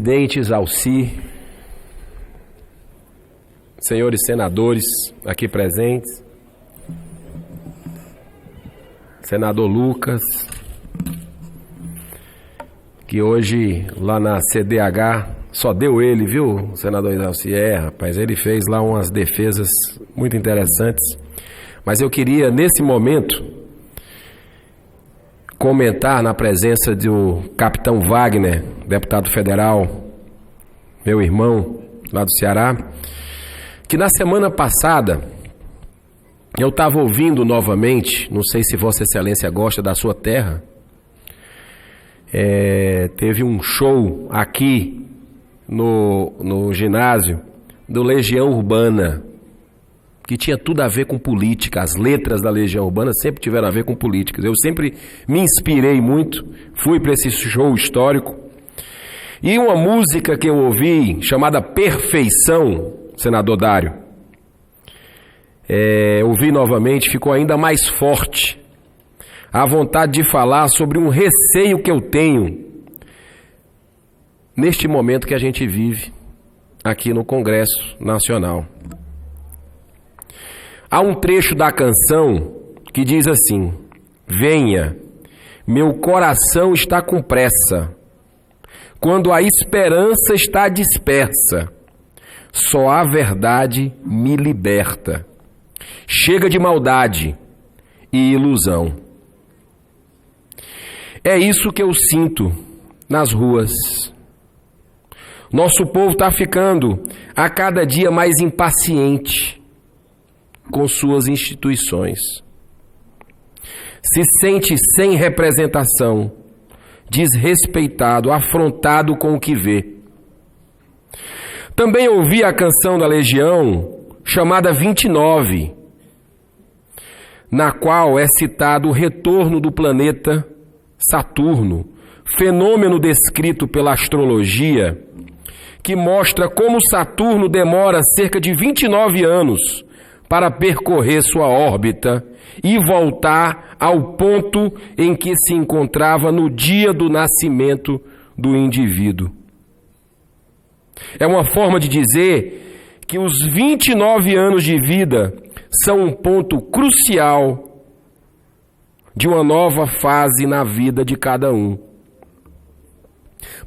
presidente Zalci, senhores senadores aqui presentes, senador Lucas, que hoje lá na CDH só deu ele, viu, senador Zalci? Rapaz, ele fez lá umas defesas muito interessantes, mas eu queria nesse momento comentar na presença do capitão Wagner, deputado federal, meu irmão lá do Ceará, que na semana passada eu estava ouvindo novamente, não sei se Vossa Excelência gosta da sua terra, teve um show aqui no ginásio do Legião Urbana, que tinha tudo a ver com política. As letras da Legião Urbana sempre tiveram a ver com políticas. Eu sempre me inspirei muito, fui para esse show histórico. E uma música que eu ouvi, chamada Perfeição, senador Dário, ouvi novamente, ficou ainda mais forte a vontade de falar sobre um receio que eu tenho neste momento que a gente vive aqui no Congresso Nacional. Há um trecho da canção que diz assim: venha, meu coração está com pressa, quando a esperança está dispersa, só a verdade me liberta. Chega de maldade e ilusão. É isso que eu sinto nas ruas. Nosso povo está ficando a cada dia mais impaciente com suas instituições. Se sente sem representação, desrespeitado, afrontado com o que vê. Também ouvi a canção da Legião, chamada 29, na qual é citado o retorno do planeta Saturno, fenômeno descrito pela astrologia, que mostra como Saturno demora cerca de 29 anos para percorrer sua órbita e voltar ao ponto em que se encontrava no dia do nascimento do indivíduo. É uma forma de dizer que os 29 anos de vida são um ponto crucial de uma nova fase na vida de cada um.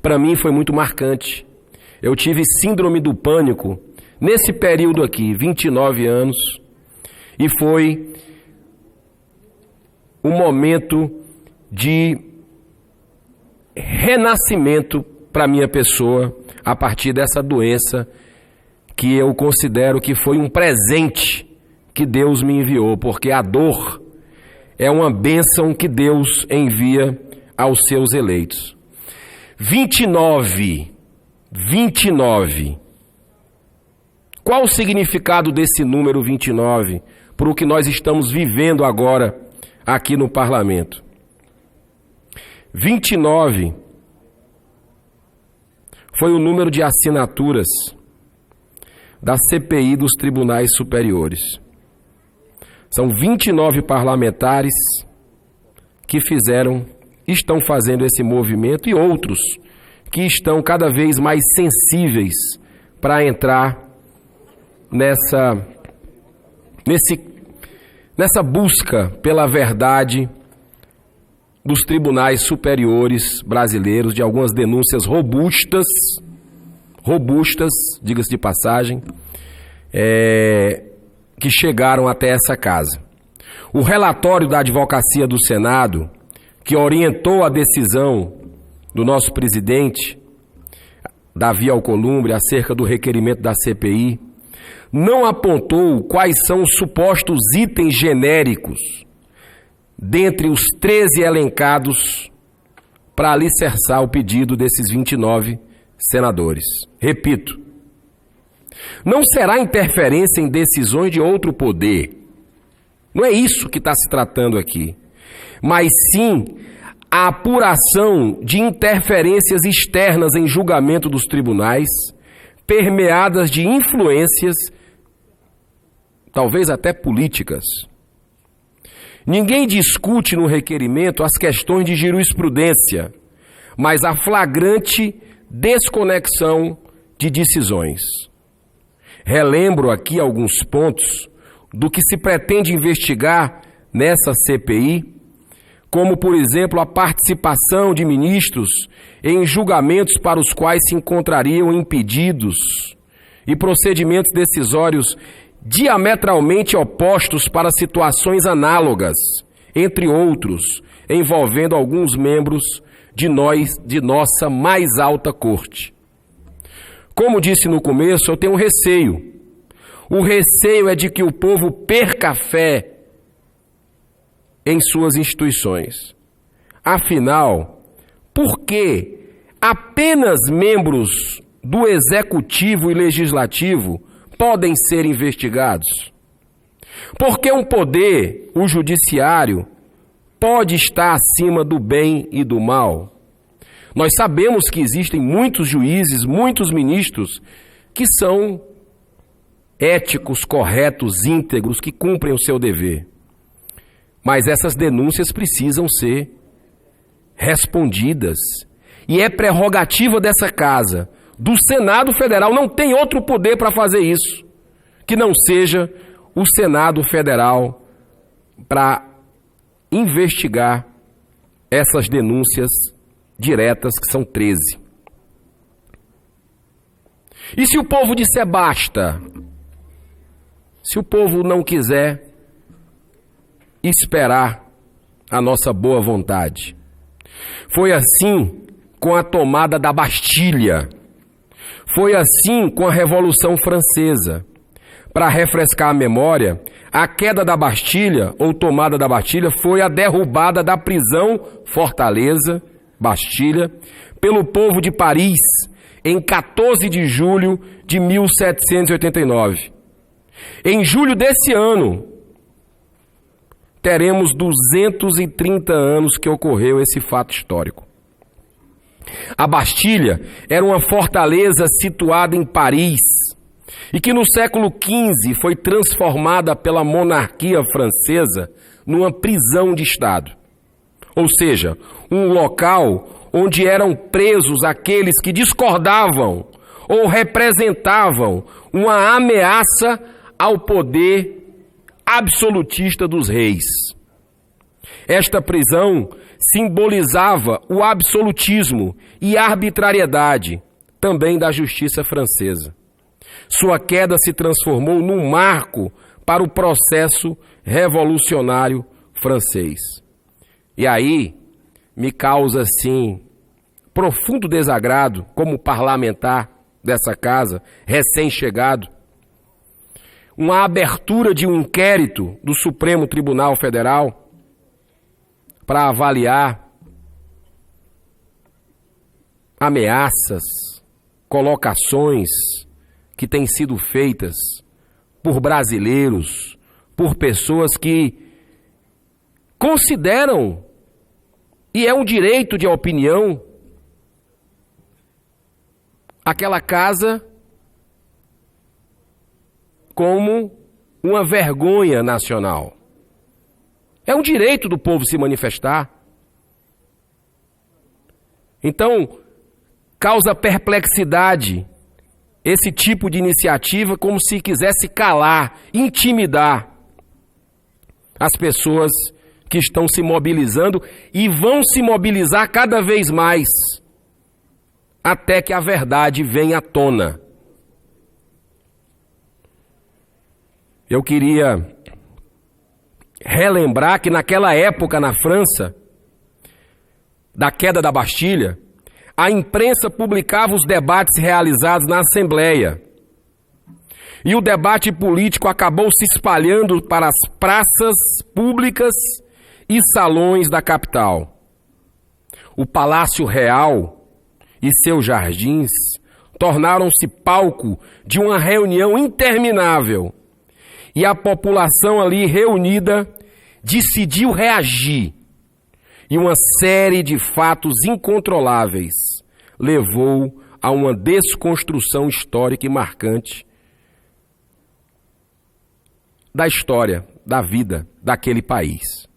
Para mim foi muito marcante. Eu tive síndrome do pânico nesse período aqui, 29 anos, e foi um momento de renascimento para minha pessoa a partir dessa doença que eu considero que foi um presente que Deus me enviou, porque a dor é uma bênção que Deus envia aos seus eleitos. 29. Qual o significado desse número 29 para o que nós estamos vivendo agora aqui no parlamento? 29 foi o número de assinaturas da CPI dos Tribunais Superiores. São 29 parlamentares que estão fazendo esse movimento, e outros que estão cada vez mais sensíveis para entrar nessa busca pela verdade dos tribunais superiores brasileiros, de algumas denúncias robustas, diga-se de passagem, que chegaram até essa casa. O relatório da Advocacia do Senado, que orientou a decisão do nosso presidente, Davi Alcolumbre, acerca do requerimento da CPI, não apontou quais são os supostos itens genéricos dentre os 13 elencados para alicerçar o pedido desses 29 senadores. Repito, não será interferência em decisões de outro poder. Não é isso que está se tratando aqui. Mas sim a apuração de interferências externas em julgamento dos tribunais, permeadas de influências, talvez até políticas. Ninguém discute no requerimento as questões de jurisprudência, mas a flagrante desconexão de decisões. Relembro aqui alguns pontos do que se pretende investigar nessa CPI, como, por exemplo, a participação de ministros em julgamentos para os quais se encontrariam impedidos e procedimentos decisórios diametralmente opostos para situações análogas, entre outros, envolvendo alguns membros de nossa mais alta corte. Como disse no começo, eu tenho um receio. O receio é de que o povo perca a fé em suas instituições. Afinal, por que apenas membros do Executivo e Legislativo podem ser investigados? Porque um poder, o Judiciário, pode estar acima do bem e do mal. Nós sabemos que existem muitos juízes, muitos ministros que são éticos, corretos, íntegros, que cumprem o seu dever. Mas essas denúncias precisam ser respondidas. E é prerrogativa dessa casa, do Senado Federal, não tem outro poder para fazer isso, que não seja o Senado Federal, para investigar essas denúncias diretas, que são 13. E se o povo disser basta? Se o povo não quiser esperar a nossa boa vontade? Foi assim com a tomada da Bastilha. Foi assim com a Revolução Francesa. Para refrescar a memória, a queda da Bastilha, ou tomada da Bastilha, foi a derrubada da prisão Fortaleza, Bastilha, pelo povo de Paris, em 14 de julho de 1789. Em julho desse ano, teremos 230 anos que ocorreu esse fato histórico. A Bastilha era uma fortaleza situada em Paris e que no século XV foi transformada pela monarquia francesa numa prisão de Estado. Ou seja, um local onde eram presos aqueles que discordavam ou representavam uma ameaça ao poder absolutista dos reis. Esta prisão simbolizava o absolutismo e arbitrariedade também da justiça francesa. Sua queda se transformou num marco para o processo revolucionário francês. E aí me causa, assim, profundo desagrado, como parlamentar dessa casa, recém-chegado, uma abertura de um inquérito do Supremo Tribunal Federal para avaliar ameaças, colocações que têm sido feitas por brasileiros, por pessoas que consideram, e é um direito de opinião, aquela casa como uma vergonha nacional. É um direito do povo se manifestar. Então, causa perplexidade esse tipo de iniciativa, como se quisesse calar, intimidar as pessoas que estão se mobilizando e vão se mobilizar cada vez mais, até que a verdade venha à tona. Eu queria relembrar que naquela época na França, da queda da Bastilha, a imprensa publicava os debates realizados na Assembleia. E o debate político acabou se espalhando para as praças públicas e salões da capital. O Palácio Real e seus jardins tornaram-se palco de uma reunião interminável. E a população ali reunida decidiu reagir. E uma série de fatos incontroláveis levou a uma desconstrução histórica e marcante da história, da vida daquele país.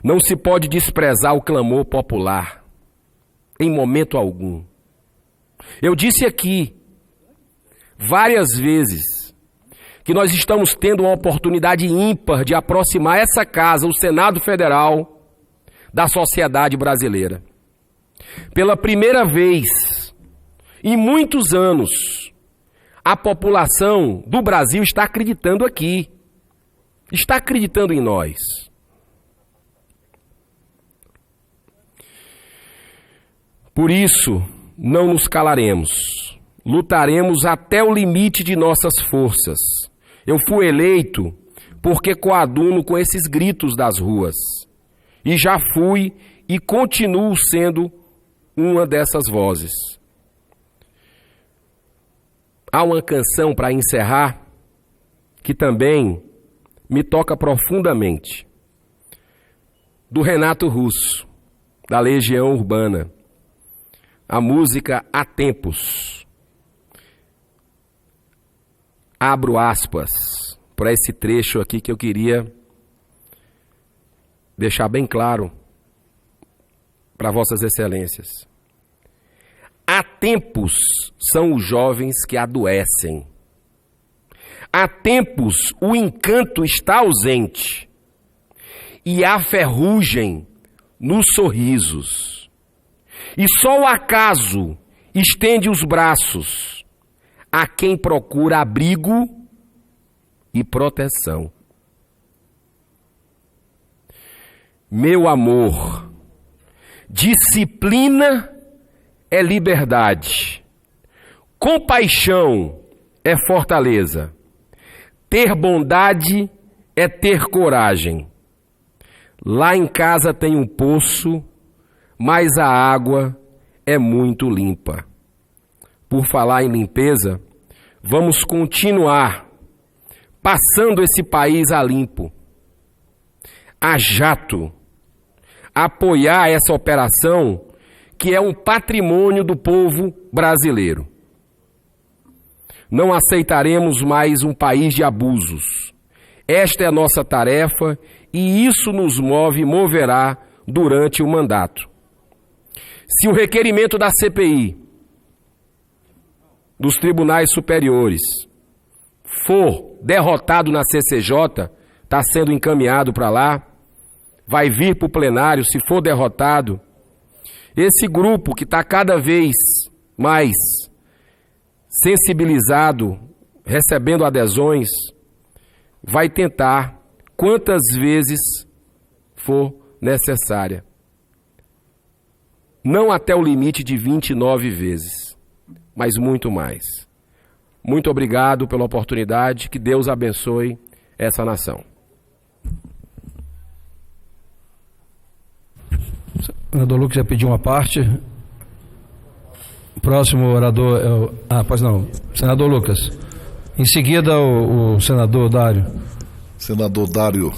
Não se pode desprezar o clamor popular, em momento algum. Eu disse aqui, várias vezes, que nós estamos tendo uma oportunidade ímpar de aproximar essa casa, o Senado Federal, da sociedade brasileira. Pela primeira vez em muitos anos, a população do Brasil está acreditando aqui, está acreditando em nós. Por isso, não nos calaremos, lutaremos até o limite de nossas forças. Eu fui eleito porque coaduno com esses gritos das ruas, e já fui e continuo sendo uma dessas vozes. Há uma canção para encerrar que também me toca profundamente, do Renato Russo, da Legião Urbana, a música Há Tempos. Abro aspas para esse trecho aqui que eu queria deixar bem claro para Vossas Excelências. Há tempos são os jovens que adoecem. Há tempos o encanto está ausente e há ferrugem nos sorrisos. E só o acaso estende os braços a quem procura abrigo e proteção. Meu amor, disciplina é liberdade, compaixão é fortaleza, ter bondade é ter coragem. Lá em casa tem um poço, mas a água é muito limpa. Por falar em limpeza, vamos continuar passando esse país a limpo, a jato, apoiar essa operação que é um patrimônio do povo brasileiro. Não aceitaremos mais um país de abusos. Esta é a nossa tarefa e isso nos move e moverá durante o mandato. Se o requerimento da CPI, dos tribunais superiores, for derrotado na CCJ, está sendo encaminhado para lá, vai vir para o plenário, se for derrotado, esse grupo que está cada vez mais sensibilizado, recebendo adesões, vai tentar quantas vezes for necessária. Não até o limite de 29 vezes, mas muito mais. Muito obrigado pela oportunidade, que Deus abençoe essa nação. O senador Lucas já pediu uma parte. O próximo orador é o... pois não. Senador Lucas. Em seguida, o senador Dário. Senador Dário,